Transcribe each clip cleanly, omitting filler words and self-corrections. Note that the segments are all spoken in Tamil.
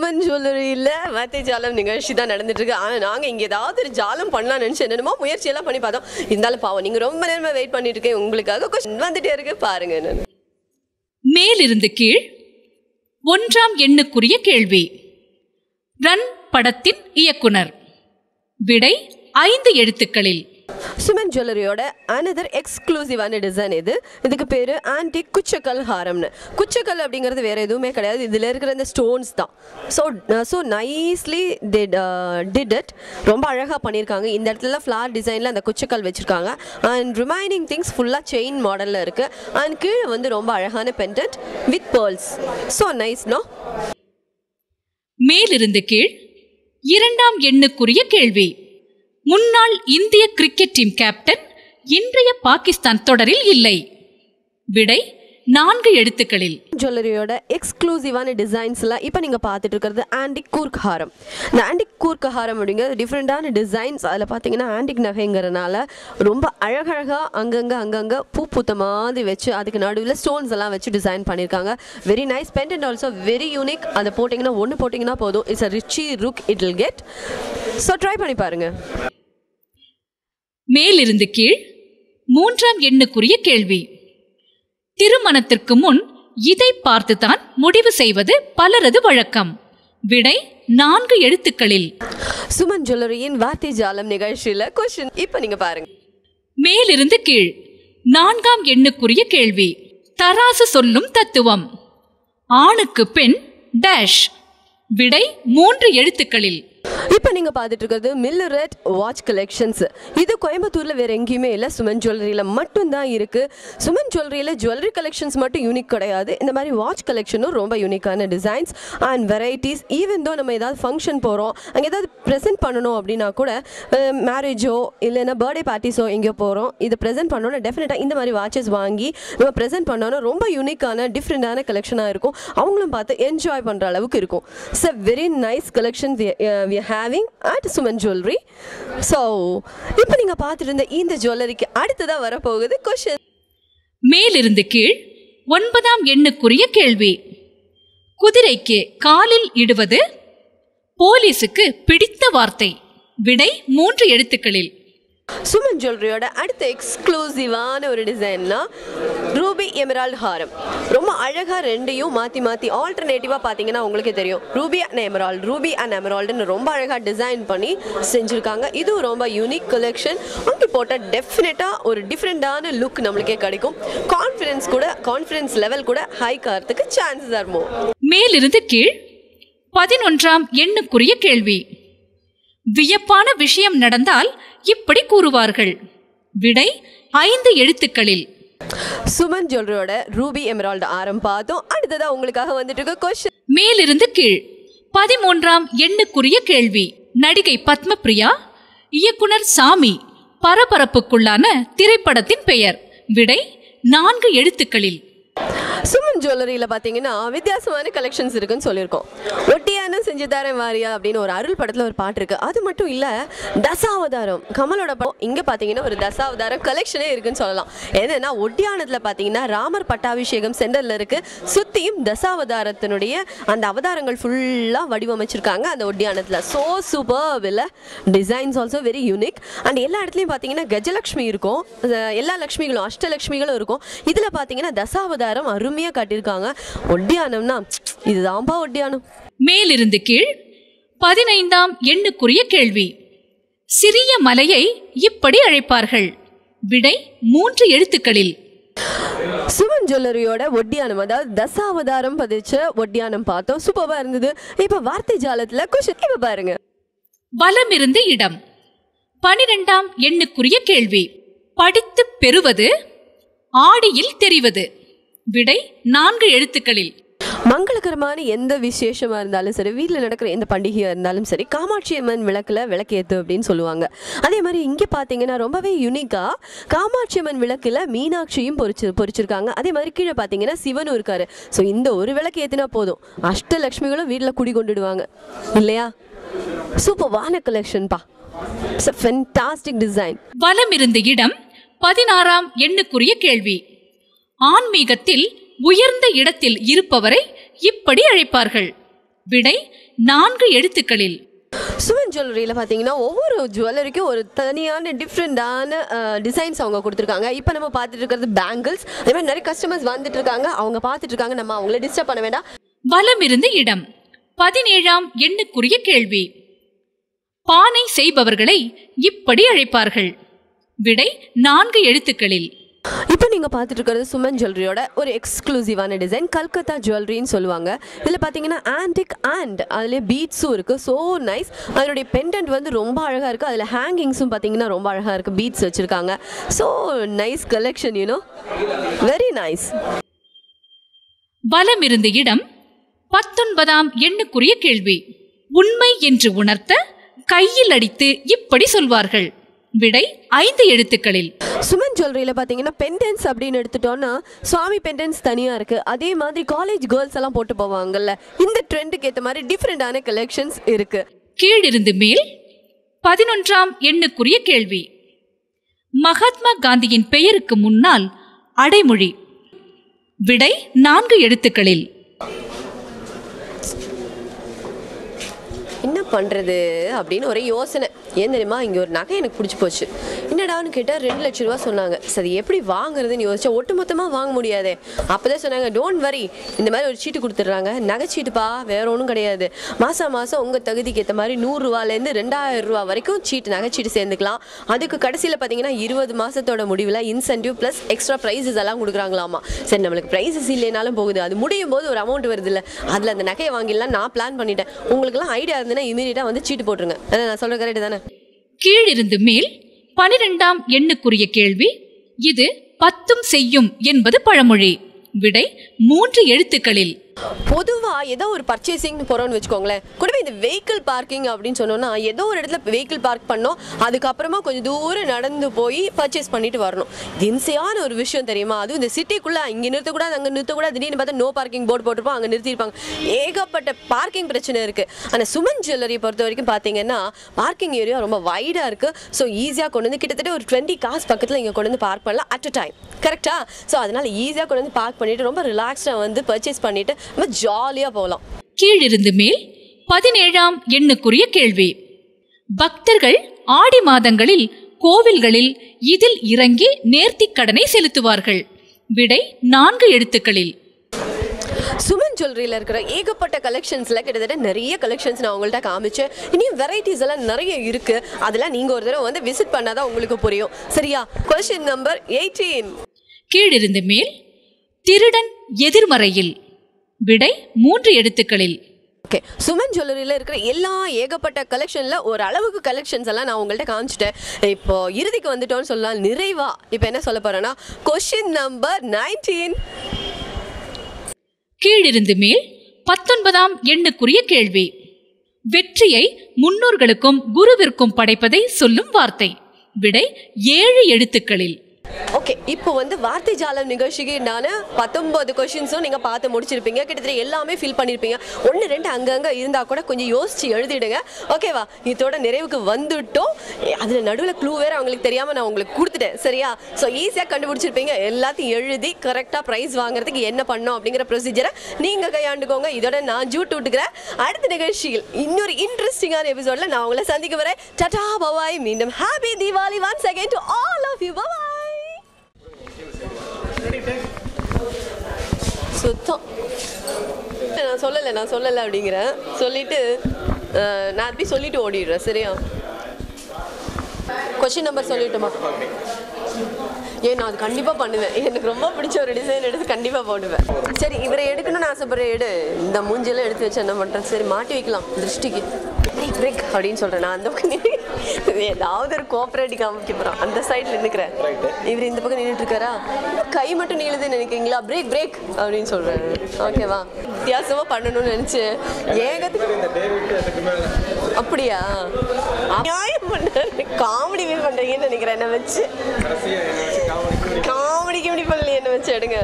சுமன் ஜுவல்லரியில் வார்த்தை ஜாலம் நிகழ்ச்சி தான் நடந்துட்டு இருக்கு. ஆனால் நாங்கள் இங்கே ஏதாவது ஒரு ஜாலம் பண்ணலாம் நினச்சி என்னென்னமோ முயற்சியெல்லாம் பண்ணி பார்த்தோம். இருந்தாலும் பாவம் நீங்கள் ரொம்ப நேரமாக வெயிட் பண்ணிட்டு இருக்கேன், உங்களுக்காக கொஸ்டின் வந்துட்டே இருக்கு பாருங்க. என்னன்னு மேலிருந்து கீழ் 1ஆம் எண்ணுக்குரிய கேள்வி. ரன் படத்தின் இயக்குனர். விடை 5 எழுத்துக்களில். சுமன் ஜுவல்லரியோட அனதர் எக்ஸ்க்ளூசிவான டிசைன் இதுக்கு பேர் ஆன்டிக் குச்சக்கல் ஹாரம்னு. குச்சக்கல் அப்படிங்கிறது வேறு எதுவுமே கிடையாது, இதில் இருக்கிற இந்த ஸ்டோன்ஸ் தான். So nicely did it. ரொம்ப அழகாக பண்ணியிருக்காங்க. இந்த இடத்துல ஃப்ளார் டிசைனில் அந்த குச்சக்கல் வச்சுருக்காங்க. அண்ட் ரிமைனிங் திங்ஸ் ஃபுல்லாக செயின் மாடலில் இருக்குது. அண்ட் கீழே வந்து ரொம்ப அழகான pendant with pearls. So nice no. மேலிருந்து கீழ் 2ஆம் எண்ணுக்குரிய கேள்வி. முன்னாள் இந்திய கிரிக்கெட் டீம் கேப்டன் இன்றைய பாகிஸ்தான் தொடரில் இல்லை. விடை 4 எழுத்துக்களில். ஜுவல்லரியோட எக்ஸ்க்ளூசிவான டிசைன்ஸ்லாம் இப்போ நீங்கள் பார்த்துட்டு இருக்கிறது ஆன்டிக் கூர்க் ஹாரம். இந்த ஆன்டிக் கூர்க் ஹாரம் அப்படிங்கிறது டிஃப்ரெண்ட்டான டிசைன்ஸ். அதில் பார்த்தீங்கன்னா ஆன்டிக் நகைங்கிறனால ரொம்ப அழகழகாக அங்கங்கே பூத்த மாதிரி வச்சு அதுக்கு நடுவில் ஸ்டோன்ஸ் எல்லாம் வச்சு டிசைன் பண்ணியிருக்காங்க. Very nice pendant also very unique. அதை போட்டிங்கன்னா ஒன்று போட்டிங்கன்னா போதும், it's a rich look it will get. So try பண்ணி பாருங்க. மேலிருந்து கீழ் 3ஆம் எண்ணுக்குரிய கேள்வி. திருமணத்திற்கு முன் இதை பார்த்துதான் முடிவு செய்வது பலரது வழக்கம். விடை 4 எழுத்துக்களில். சுமன் ஜுவல்லரியின் வார்த்தை ஜாலம் நிகழ்ச்சியில் கொஸ்டின் இப்போ நீங்க பாருங்க. மேலிருந்து கீழ் 4ஆம் எண்ணுக்குரிய கேள்வி. தராசு சொல்லும் தத்துவம். ஆணுக்கு பெண் டேஷ். விடை 3 எழுத்துக்களில். இப்போ நீங்கள் பார்த்துட்டு இருக்கிறது மில்லரெட் வாட்ச் கலெக்ஷன்ஸ். இது கோயம்புத்தூரில் வேறு எங்கேயுமே இல்லை, சுமன் ஜுவல்லரியில் மட்டும்தான் இருக்குது. சுமன் ஜுவல்லரியில் ஜுவல்லரி கலெக்ஷன்ஸ் மட்டும் யூனிக் கிடையாது, இந்த மாதிரி வாட்ச் கலெக்ஷனும் ரொம்ப யூனிக்கான designs and varieties. Even though நம்ம ஏதாவது ஃபங்க்ஷன் போகிறோம், அங்கே ஏதாவது ப்ரெசென்ட் பண்ணணும் அப்படின்னா கூட, மேரேஜோ இல்லைன்னா பர்த்டே பார்ட்டிஸோ எங்கேயோ போகிறோம், இது ப்ரெசென்ட் பண்ணோன்னா டெஃபினட்டாக இந்த மாதிரி வாட்சஸ் வாங்கி நம்ம ப்ரெசென்ட் பண்ணோன்னா ரொம்ப யூனிக்கான டிஃப்ரெண்டான கலெக்ஷனாக இருக்கும். அவங்களும் பார்த்து என்ஜாய் பண்ணுற அளவுக்கு இருக்கும். It's a very nice collection we are having at Suman Jewelry. So இப்போ நீங்க பார்த்துட்டு இருந்த இந்த ஜுவல்லரிக்கு அடுத்ததா வர போகுது क्वेश्चन. மேலிருந்து கீழ் 9ஆம் எண்ணுக்குரிய கேள்வி. குதிரைக்கு காலில் இடுவது போலீஸுக்கு பிடித்த வார்த்தை. விடை 3 எழுத்துக்களில். சுமன் ஜுவல்லரியோட அடுத்த எக்ஸ்க்ளூசிவான ஒரு டிசைன்னா ரூபி எமரால்டு ஹாரம். ரொம்ப அழகாக ரெண்டையும் மாற்றி ஆல்டர்னேட்டிவாக பார்த்தீங்கன்னா உங்களுக்கே தெரியும், ரூபி அண்ட் எமரால்டுன்னு ரொம்ப அழகாக டிசைன் பண்ணி செஞ்சுருக்காங்க. இதுவும் ரொம்ப யூனிக் கலெக்ஷன். அங்கே போட்டால் டெஃபினட்டாக ஒரு டிஃப்ரெண்ட்டான லுக் நம்மளுக்கே கிடைக்கும். கான்ஃபிடன்ஸ் லெவல் கூட ஹை காரத்துக்கு சான்சஸ் ஆர் மோர். மேலிருந்து கீழ் 11ஆம் எண்ணுக்குரிய கேள்வி. வியப்பான விஷயம் நடந்தால் இப்படி கூறுவார்கள். விடை 5 எழுத்துக்களில். சுமன் ஜுவல்லரியோட ரூபி எமரால்டு ஆரம் பார்த்தோம். அடுத்ததா உங்களுக்காக வந்துட்டு இருக்க क्वेश्चन. மேலிருந்து கீழ் 13ஆம் எண்ணுக்குரிய கேள்வி. நடிகை பத்மபிரியா, இயக்குனர் சாமி பரபரப்புக்குள்ளான திரைப்படத்தின் பெயர். விடை 4 எழுத்துக்களில். சுமன் ஜுவல்லரியில் பார்த்தீங்கன்னா வித்தியாசமான கலெக்ஷன்ஸ் இருக்குன்னு சொல்லியிருக்கோம். ஒட்டியானம் செஞ்சு தரேன் வாரியா அப்படின்னு ஒரு அருள் படத்தில் ஒரு பாட்டு இருக்குது. அது மட்டும் இல்லை, தசாவதாரம் கமலோட படம். இங்கே பார்த்தீங்கன்னா ஒரு தசாவதாரம் கலெக்ஷனே இருக்குன்னு சொல்லலாம். என்னன்னா ஒட்டியானத்தில் பார்த்தீங்கன்னா ராமர் பட்டாபிஷேகம் சென்டரில் இருக்குது. சுற்றியும் தசாவதாரத்தினுடைய அந்த அவதாரங்கள் ஃபுல்லாக வடிவமைச்சிருக்காங்க அந்த ஒட்டியானத்தில். ஸோ சூப்பர் இல்லை, designs also very unique. And எல்லா இடத்துலையும் பார்த்தீங்கன்னா கஜலக்ஷ்மி இருக்கும், எல்லா லக்ஷ்மிகளும் அஷ்டலக்ஷ்மிகளும் இருக்கும். இதில் பார்த்தீங்கன்னா தசாவதாரம் அருமையா காட்டியிருக்காங்க. ஒட்டியானம்னா இதுதான்பா ஒட்டியானம். மேலிருந்து கீழ் 15ஆம் எண்ணுக்குரிய கேள்வி. சிறிய மலையை இப்படி அழைப்பார்கள். விடை 3 எழுத்துக்களில். சுமன் ஜுவல்லரியோட ஒட்டியானம், அதாவது தசாவதாரம் பதிச்ச ஒட்டியானம் பார்த்தோம். சூப்பரா இருந்தது. இப்ப வார்த்தை ஜாலத்துல क्वेश्चन இப்ப பாருங்க. வலமிருந்து இடம். 12ஆம் எண்ணுக்குரிய கேள்வி. படித்து பெறுவது ஆடியில் தெரிவது. விடை 4 எழுத்துக்களில். மங்களகரமான எந்த விசேஷமா இருந்தாலும் சரி, வீட்டில் நடக்கிற எந்த பண்டிகையாக இருந்தாலும் சரி, காமாட்சி அம்மன் விளக்கில் விளக்கேற்று அப்படின்னு சொல்லுவாங்க. அதே மாதிரி இங்கே பார்த்தீங்கன்னா ரொம்பவே யூனிக்காக காமாட்சி அம்மன் விளக்கில் மீனாட்சியும் பொறிச்சிருக்காங்க. அதே மாதிரி கீழே பார்த்தீங்கன்னா சிவனும் இருக்காரு. ஸோ இந்த ஒரு விளக்கு ஏற்றினா போதும், அஷ்டலக்ஷ்மிகளும் வீட்டில் குடி கொண்டுடுவாங்க இல்லையா? சூப்பர்வான கலெக்ஷன்பா. It's a fantastic design. வலமிருந்து இடம் 16ஆம் எண்ணுக்குரிய கேள்வி. ஆன்மீகத்தில் உயர்ந்த இடத்தில் இருப்பவரை இப்படி அழைப்பார்கள். விடை 4 எழுத்துக்களில். சுமன் ஜுவல்லரியில் பார்த்தீங்கன்னா ஒவ்வொரு ஜுவல்லரிக்கும் ஒரு தனியான டிஃப்ரெண்டான டிசைன்ஸ் அவங்க கொடுத்துருக்காங்க. இப்போ நம்ம பார்த்துட்டு இருக்கிறது பேங்கிள்ஸ். அதே மாதிரி நிறைய கஸ்டமர்ஸ் வந்துட்டு இருக்காங்க, அவங்க பார்த்துட்டு இருக்காங்க, நம்ம அவங்கள டிஸ்டர்ப் பண்ண வேண்டாம். வலமிருந்து இடம். 17ஆம் எண்ணுக்குரிய கேள்வி. பானை செய்பவர்களை இப்படி அழைப்பார்கள். விடை 4 எழுத்துக்களில். இப்போ நீங்கள் பார்த்துட்டு இருக்கிறது சுமன் ஜுவல்லரியோட ஒரு எக்ஸ்க்ளூசிவான டிசைன், கல்கத்தா ஜுவல்லரின்னு சொல்லுவாங்க. இதில் பார்த்தீங்கன்னா ஆன்டிக் அண்ட் அதுலேயே பீட்ஸும் இருக்குது. So nice. அதனுடைய பெண்டன்ட் வந்து ரொம்ப அழகாக இருக்குது. அதில் ஹேங்கிங்ஸும் பார்த்தீங்கன்னா ரொம்ப அழகாக இருக்குது, பீட்ஸ் வச்சுருக்காங்க. So nice collection, you know, very nice. வலமிருந்து இடம். 19ஆம் எண்ணுக்குரிய கேள்வி. உண்மை என்று உணர்த்த கையில் அடித்து இப்படி சொல்வார்கள். விடை 5 எழுத்துக்களில். சுமன் ஜுவல்லரியில் பார்த்தீங்கன்னா பெண்டன்ஸ் அப்படின்னு எடுத்துட்டோன்னா சுவாமி பெண்டன்ஸ் தனியாக இருக்குது. அதே மாதிரி காலேஜ் கேர்ள்ஸ் எல்லாம் போட்டு போவாங்கல்ல, இந்த ட்ரெண்டுக்கு ஏற்ற மாதிரி டிஃப்ரெண்டான கலெக்ஷன்ஸ் இருக்குது. கீழிருந்து மேல். 11ஆம் எண்ணுக்குரிய கேள்வி. மகாத்மா காந்தியின் பெயருக்கு முன்னால் அடைமொழி. விடை 4 எழுத்துக்களில். என்ன பண்ணுறது அப்படின்னு ஒரே யோசனை. ஏன் தெரியுமா, இங்கே ஒரு நகை எனக்கு பிடிச்சி போச்சு. என்னடான்னு கேட்டால் 2 லட்ச ரூபா சொன்னாங்க. சரி எப்படி வாங்குறதுன்னு யோசிச்சா ஒட்டு மொத்தமாக வாங்க முடியாதே. அப்போ தான் சொன்னாங்க, டோன்ட் வரி, இந்த மாதிரி ஒரு சீட்டு கொடுத்துட்றாங்க, நகைச்சீட்டுப்பா, வேற ஒன்றும் கிடையாது. மாதம் உங்கள் தகுதிக்கு ஏற்ற மாதிரி 100 ரூபாலேருந்து 2000 ரூபா வரைக்கும் நகைச்சீட்டு சேர்ந்துக்கலாம். அதுக்கு கடைசியில் பார்த்தீங்கன்னா 20 மாதத்தோட முடிவில் இன்சென்டிவ் ப்ளஸ் எக்ஸ்ட்ரா ப்ரைஸஸ் எல்லாம் கொடுக்குறாங்களாமா. சரி, நம்மளுக்கு ப்ரைஸஸ் இல்லைனாலும் போகுது, அது முடியும் போது ஒரு அமௌண்ட் வருது இல்லை, அதில் அந்த நகையை வாங்கிடலாம் நான் பிளான் பண்ணிட்டேன். உங்களுக்குலாம் ஐடியா இருந்ததுன்னா இமீடியட்டாக வந்து சீட்டு போட்டுருங்க. நான் சொல்கிற கரெக்டு தானே? கீழிருந்து மேல். 12ஆம் எண்ணுக்குரிய கேள்வி. இது 10 செய்யும் என்பது பழமொழி. விடை 3 எழுத்துக்களில். பொதுவாக ஏதோ ஒரு பர்ச்சேசிங்னு போகிறோன்னு வச்சுக்கோங்களேன், கூடவே இந்த வெஹிக்கிள் பார்க்கிங் அப்படின்னு சொன்னோன்னா ஏதோ ஒரு இடத்துல வெஹிக்கிள் பார்க் பண்ணோம், அதுக்கப்புறமா கொஞ்சம் தூரம் நடந்து போய் பர்ச்சேஸ் பண்ணிட்டு வரணும். இன்சையான ஒரு விஷயம் தெரியுமா, அதுவும் இந்த சிட்டிக்குள்ளே இங்கே நிறுத்தக்கூடாது அங்கே நிறுத்தக்கூடாது, திடீர்னு பார்த்தா நோ பார்க்கிங் போர்டு போட்டிருப்போம், அங்கே நிறுத்திருப்பாங்க. ஏகப்பட்ட பார்க்கிங் பிரச்சனை இருக்குது. ஆனால் சுமன் ஜுவல்லரி பொறுத்த வரைக்கும் பார்த்தீங்கன்னா பார்க்கிங் ஏரியா ரொம்ப வைடாக இருக்குது. ஸோ ஈஸியாக கொண்டு வந்து கிட்டத்தட்ட ஒரு 20 கார்ஸ் பக்கத்தில் இங்கே கொண்டு வந்து பார்க் பண்ணலாம் அட் அ டைம். கரெக்டாக? ஸோ அதனால் ஈஸியாக கொண்டு வந்து பார்க் பண்ணிவிட்டு ரொம்ப ரிலாக்ஸ்டாக வந்து பர்ச்சேஸ் பண்ணிவிட்டு ரொம்ப ஜாலியாக போகலாம். கீழிருந்து மேல். 17ஆம் எண்ணுக்குரிய கேள்வி. பக்தர்கள் ஆடி மாதங்களில் கோவில்களில் இதில் இறங்கி நேர்த்திக் கடனை செலுத்துவார்கள். விடை 4 எழுத்துக்களில். சுமன் ஜுவல்லரியில் இருக்கிற ஏகப்பட்ட கலெக்ஷன்ஸில் கிட்டத்தட்ட நிறைய கலெக்ஷன்ஸ் நான் உங்கள்கிட்ட காமிச்சேன். இனியும் வெரைட்டிஸ் எல்லாம் நிறைய இருக்குது. அதெல்லாம் நீங்கள் ஒரு தடவை வந்து விசிட் பண்ணாதான் உங்களுக்கு புரியும். சரியா? Question number 18. கீழிருந்து மேல். திருடன் எதிர்மறையில். விடை 3 எழுத்துக்களில். ஓகே, சுமன் ஜுவல்லரியில் இருக்கிற எல்லா ஏகப்பட்ட கலெக்ஷனில் ஒரு அளவுக்கு கலெக்ஷன்ஸ் எல்லாம் நான் உங்கள்கிட்ட காமிச்சிட்டேன். இப்போ இறுதிக்கு வந்துட்டோன்னு சொல்லலாம். நிறைவா இப்போ என்ன சொல்ல போகிறேன்னா, கொஸ்டின் நம்பர் 19. கீழிருந்து மேல். 19ஆம் எண்ணுக்குரிய கேள்வி. வெற்றியை முன்னோர்களுக்கும் குருவிற்கும் படைப்பதை சொல்லும் வார்த்தை. விடை 7 எழுத்துக்களில். ஓகே, இப்போ வந்து வார்த்தை ஜாலம் நிகழ்ச்சிக்கு நான் 19 கொஷின்ஸும் நீங்கள் பார்த்து முடிச்சிருப்பீங்க. கிட்டத்தட்ட எல்லாமே ஃபில் பண்ணியிருப்பீங்க. 1 2 அங்கங்கே இருந்தால் கூட கொஞ்சம் யோசிச்சு எழுதிடுங்க. ஓகேவா? இதோட நிறைவுக்கு வந்துட்டோம். அதில் நடுவில் க்ளூ வேறு அவங்களுக்கு தெரியாமல் நான் உங்களுக்கு கொடுத்துட்டேன். சரியா? ஸோ ஈஸியாக கண்டுபிடிச்சிருப்பீங்க. எல்லாத்தையும் எழுதி கரெக்டாக ப்ரைஸ் வாங்குறதுக்கு என்ன பண்ணோம் அப்படிங்கிற ப்ரொசீஜரை நீங்கள் கையாண்டுக்கோங்க. இதோட நான் ஜூட் விட்டுக்கிறேன். அடுத்த நிகழ்ச்சியில் இன்னொரு இன்ட்ரெஸ்டிங்கான எபிசோடில் நான் உங்களை சந்திக்க வரேன். டாடா பபாய். மீண்டும் happy Deepavali once again to all of you. Bye. சுத்தம் நான் சொல்லலை அப்படிங்கிறேன். சொல்லிட்டு நான் அப்படி சொல்லிட்டு ஓடிடுறேன். சரியா? கொஸ்டின் நம்பர் சொல்லிட்டுமா? நான் அது கண்டிப்பாக பண்ணுவேன். எனக்கு ரொம்ப பிடிச்ச ஒரு டிசைன் எடுத்து கண்டிப்பாக போடுவேன். சரி, இவரை எடுக்கணும்னு ஆசைப்படுற இந்த மூஞ்சியெல்லாம் எடுத்து வச்சு என்ன பண்ணுறேன்? சரி, மாட்டி வைக்கலாம் திருஷ்டிக்கு. பிரேக் அப்படின்னு சொல்கிறேன் நான். அந்த பக்கம் ஏதாவது ஒரு கோஆப்ரேட்டிவ் காமிக்க போகிறோம். அந்த சைடில் நின்றுக்கிறேன். இவர் இந்த பக்கம் நின்றுட்டு இருக்காரா? கை மட்டும் நீளுதுன்னு நினைக்கிறீங்களா? பிரேக் பிரேக் அப்படின்னு சொல்கிறேன். ஓகேவா? வித்தியாசமாக பண்ணணும்னு நினச்சி அப்படியா நியாயம் பண்ணுறேன். காமெடி பண்ணுறீங்கன்னு நினைக்கிறேன். என்ன வச்சு காமெடிக்கு எப்படி பண்ணல? என்ன வச்சு எடுங்க.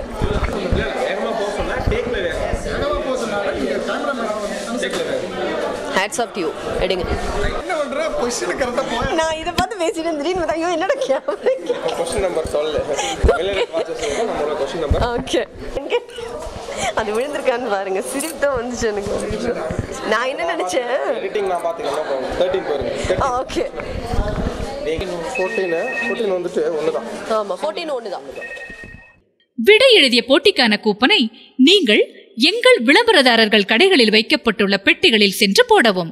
Hats off to you. எடுங்க. நான் இதை பார்த்து பேசிட்டு திடீர்னு ஐயோ என்னோட கேமரா. ஓகே, அது விழுந்திருக்கான்னு பாருங்க. சிரிப்பு தான் வந்துச்சு எனக்கு. நான் என்ன நினைச்சேன், ஓகே 14 வந்துட்டு ஒண்ணுதான். ஆமா 14 ஒண்ணுதான். விடை எழுதிய போட்டிக்கான கூப்பனை நீங்கள் எங்கள் விளம்பரதாரர்கள் கடைகளில் வைக்கப்பட்டுள்ள பெட்டிகளில் சென்று போடவும்.